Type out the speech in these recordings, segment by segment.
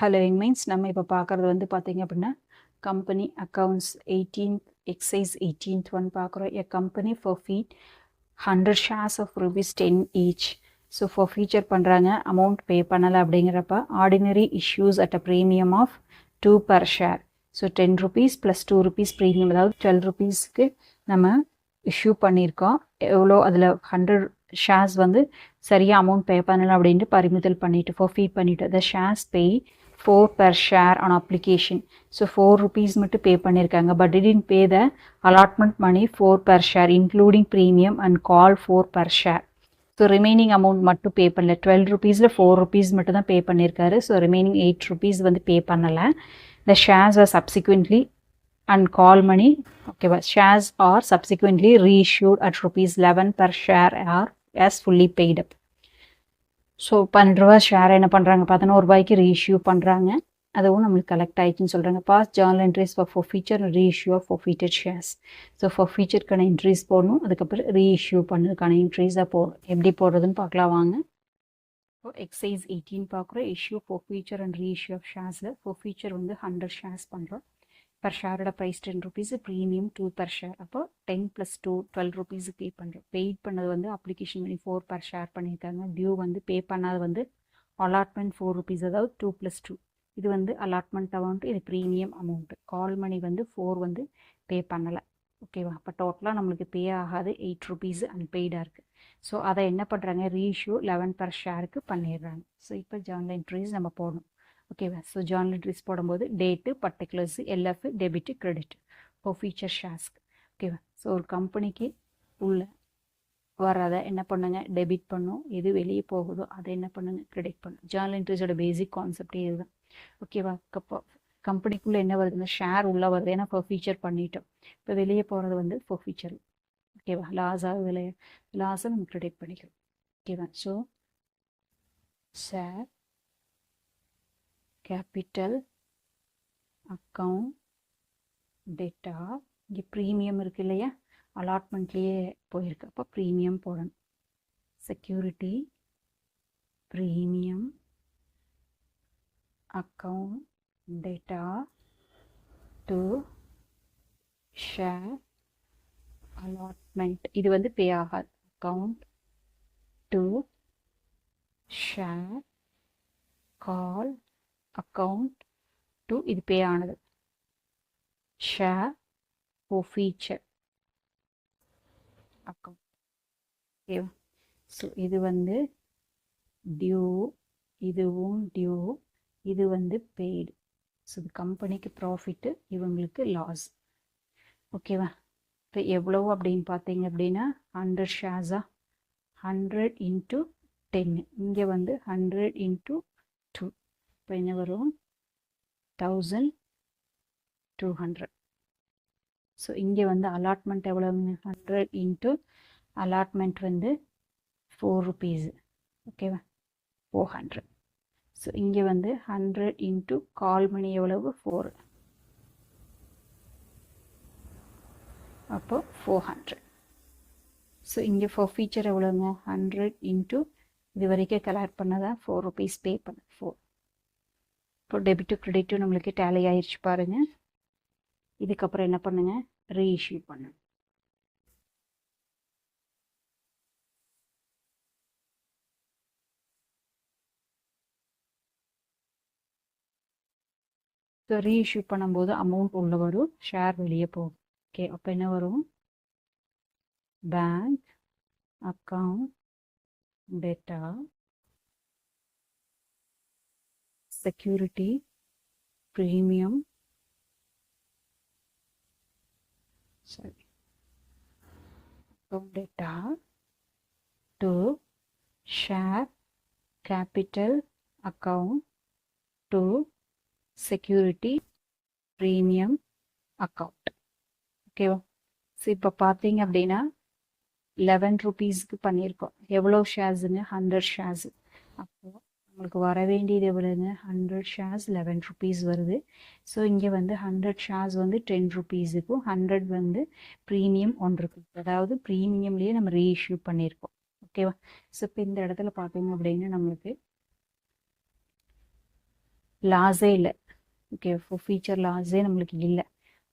ஹலோவிங் means நம்ம இப்போ பார்க்குறது வந்து பார்த்தீங்க அப்படின்னா company accounts 18th exercise 18th one பார்க்குறோம். A company forfeit 100 shares of rupees 10 each. So forfeiture பண்ணுறாங்க, அமௌண்ட் பே பண்ணலை அப்படிங்கிறப்ப ordinary issues at a premium of 2 per share. So 10 rupees plus 2 rupees premium, அதாவது 12 ருபீஸ்க்கு நம்ம issue பண்ணியிருக்கோம். எவ்வளோ அதில் 100 ஷேர்ஸ் வந்து சரியாக அமௌண்ட் பே பண்ணலை அப்படின்ட்டு பறிமுதல் பண்ணிவிட்டு ஃபார் ஃபீட் பண்ணிவிட்டு the shares pay 4 per share on application. So 4 rupees மட்டும் பே பண்ணியிருக்காங்க. But didn't pay the allotment money 4 per share including premium and call 4 per share. So remaining amount மட்டும் பே பண்ணல. 12 rupeesல 4 rupees மட்டும் தான் பே பண்ணியிருக்காரு. So remaining 8 rupees வந்து பே பண்ணலை. The shares were subsequently and call money, okay, but shares are subsequently reissued at rupees 11 per share are as fully paid up. So 12 ரூபா share என்ன பண்ணுறாங்க, 11 ரூபாய்க்கு ரீஇஷ்யூ பண்ணுறாங்க. அதுவும் நம்மளுக்கு கலெக்ட் ஆகிடுச்சுன்னு சொல்கிறாங்க. Pass journal entries forfeiture reissue of forfeited shares. So ஃபார் ஃபீச்சருக்கான என்ட்ரிஸ் போடணும், அதுக்கப்புறம் ரீஇஷ்யூ பண்ணதுக்கான என்ட்ரிஸாக போடும். எப்படி போடுறதுன்னு பார்க்கலாம் வாங்க. இப்போ எக்ஸைஸ் 18 பார்க்குறோம். Issue forfeiture and reissue of ஷேர்ஸில் ஃபார் ஃபீச்சர் வந்து 100 ஷேர்ஸ் பண்ணுறோம். பர் ஷேரோட price 10 rupees, premium 2 per share. அப்போ 10 + 2 12 ருபீஸ் பே பண்ணுறோம். பெய்ட் பண்ணது வந்து அப்ளிகேஷன் பண்ணி 4 பர் ஷேர் பண்ணியிருக்காங்க. டியூ வந்து பே பண்ணாது வந்து அலாட்மெண்ட் 4 ருபீஸ், அதாவது 2 + 2. இது வந்து அலாட்மெண்ட் அமௌண்ட்டு, இது ப்ரீமியம் அமௌண்ட்டு. கால் மணி வந்து 4 வந்து பே பண்ணலை. ஓகேவா? அப்போ டோட்டலாக நம்மளுக்கு பே ஆகாது 8 ருபீஸ் அன்பெய்டாக இருக்குது. ஸோ அதை என்ன பண்ணுறாங்க, ரீஇஷ்யூ 11 பர் ஷேருக்கு பண்ணிடுறாங்க. ஸோ இப்போ ஜேர்னல் என்ட்ரிஸ் நம்ம போடணும். ஓகேவா? ஸோ ஜேர்னல் என்ட்ரிஸ் போடும்போது date, particulars, LF, debit, credit forfeiture ஷேர்ஸ்க்கு. ஓகேவா? ஸோ ஒரு கம்பெனிக்கு உள்ள வரதை என்ன பண்ணுங்க, டெபிட் பண்ணும். எது வெளியே போகுதோ அதை என்ன பண்ணுங்க, கிரெடிட் பண்ணும். ஜேர்னல் என்ட்ரிஸோட பேசிக் கான்செப்டே இதுதான். ஓகேவா? கம்பெனிக்குள்ளே என்ன வருதுங்க, ஷேர் உள்ளே வருது, ஏன்னா ஃபார் ஃபீச்சர் பண்ணிட்டோம். இப்போ வெளியே போகிறது வந்து ஃபார் ஃபீச்சர். ஓகேவா? லாஸை நம்ம கிரெடிட் பண்ணிக்கிறோம். ஓகேவா? So share capital account data, இங்கே ப்ரீமியம் இருக்குது இல்லையா, அலாட்மெண்ட்லேயே போயிருக்கு. அப்போ ப்ரீமியம் போடணும். Security premium account data to share allotment. இது வந்து பே ஆகாது. Account to share call account to, இது பே ஆனது. Share for feature account. ஓகேவா? ஸோ இது வந்து டியூ, இதுவும் டியூ, இது வந்து பெய்டு. ஸோ இது கம்பெனிக்கு ப்ராஃபிட்டு, இவங்களுக்கு லாஸ். ஓகேவா? இப்போ எவ்வளோ அப்படின்னு பார்த்தீங்க அப்படின்னா 100 ஷேர்ஸா, 100 × 10. இங்கே வந்து 100 × 2. இப்போ என்ன வரும், 1200. ஸோ இங்கே வந்து அலாட்மெண்ட் எவ்வளோங்க, 100 × அலாட்மெண்ட் வந்து 4 ருபீஸ். ஓகேவா? 400. ஸோ இங்கே வந்து 100 × கால் மணி எவ்வளவு, 4. அப்போ 400. ஸோ இங்கே ஃபார் ஃபீச்சர் எவ்வளோங்க, 100 × இது வரைக்கும் கலெக்ட் பண்ணதான் 4 ருபீஸ் பே பண்ண 4. இப்போ டெபிட்டும் கிரெடிட்டும் நம்மளுக்கு டேலி ஆயிடுச்சு பாருங்கள். இதுக்கப்புறம் என்ன பண்ணுங்க, ரீஇஷ்யூ பண்ணுங்க. ஸோ ரீஇஷ்யூ பண்ணும்போது அமௌண்ட் உள்ள வரும், ஷேர் வெளியே போகும். ஓகே, அப்போ என்ன வரும், bank account data security premium, sorry, account data to share capital account to security premium account. ஓகேவா? ஸோ இப்போ பார்த்தீங்க அப்படின்னா 11 ருபீஸ்க்கு பண்ணியிருக்கோம். எவ்வளோ ஷேர்ஸுங்க, 100 ஷேர்ஸு. அப்போது நம்மளுக்கு வர வேண்டியது எவ்வளோங்க, 100 ஷேர்ஸ் 11 ருபீஸ் வருது. ஸோ இங்கே வந்து 100 ஷேர்ஸ் வந்து 10 ருபீஸுக்கும் 100 வந்து ப்ரீமியம் 1 ருபீஸ், அதாவது ப்ரீமியம்லேயே நம்ம ரீஇஷ்யூ பண்ணியிருக்கோம். ஓகேவா? ஸோ இப்போ இந்த இடத்துல பார்த்தீங்க அப்படின்னா நம்மளுக்கு லாஸே இல்லை. ஓகே, ஃபீச்சர் லாஸே நம்மளுக்கு இல்லை.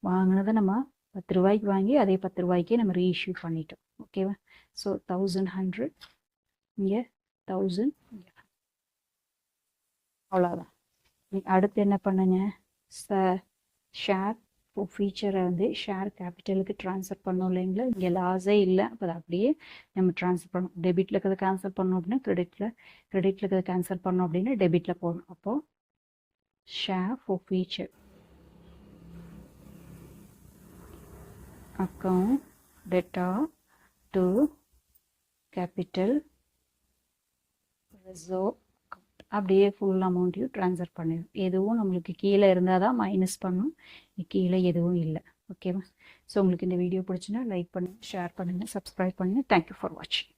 வாங்கினதை நம்ம 10 ரூபாய்க்கு வாங்கி அதே 10 ரூபாய்க்கே நம்ம ரீஇஷ்யூ பண்ணிட்டோம். ஓகேவா? ஸோ 1100 இங்கே 1000 அவ்வளோதான். அடுத்து என்ன பண்ணுங்க, ஷேர் ஃபீச்சரை வந்து ஷேர் கேபிட்டலுக்கு ட்ரான்ஸ்ஃபர் பண்ணோம் இல்லைங்களா? இங்கே லாஸே இல்லை, அப்போ அதை அப்படியே நம்ம ட்ரான்ஸ்ஃபர் பண்ணணும். டெபிட்டில் இருக்கிறத கேன்சல் பண்ணோம் அப்படின்னா கிரெடிட்டில் இருக்கிறத கேன்சல் பண்ணோம் அப்படின்னா டெபிட்டில் போகணும். அப்போது share for feature account data to capital reserve அப்படியே ஃபுல் அமௌண்ட்டையும் ட்ரான்ஸ்ஃபர் பண்ணிடும். எதுவும் நம்மளுக்கு கீழே இருந்தால் தான் மைனஸ் பண்ணும், கீழே எதுவும் இல்லை. ஓகேவா? ஸோ உங்களுக்கு இந்த வீடியோ பிடிச்சுன்னா லைக் பண்ணுங்கள், ஷேர் பண்ணுங்கள், சப்ஸ்கிரைப் பண்ணுங்கள். தேங்க்யூ ஃபார் வாட்சிங்.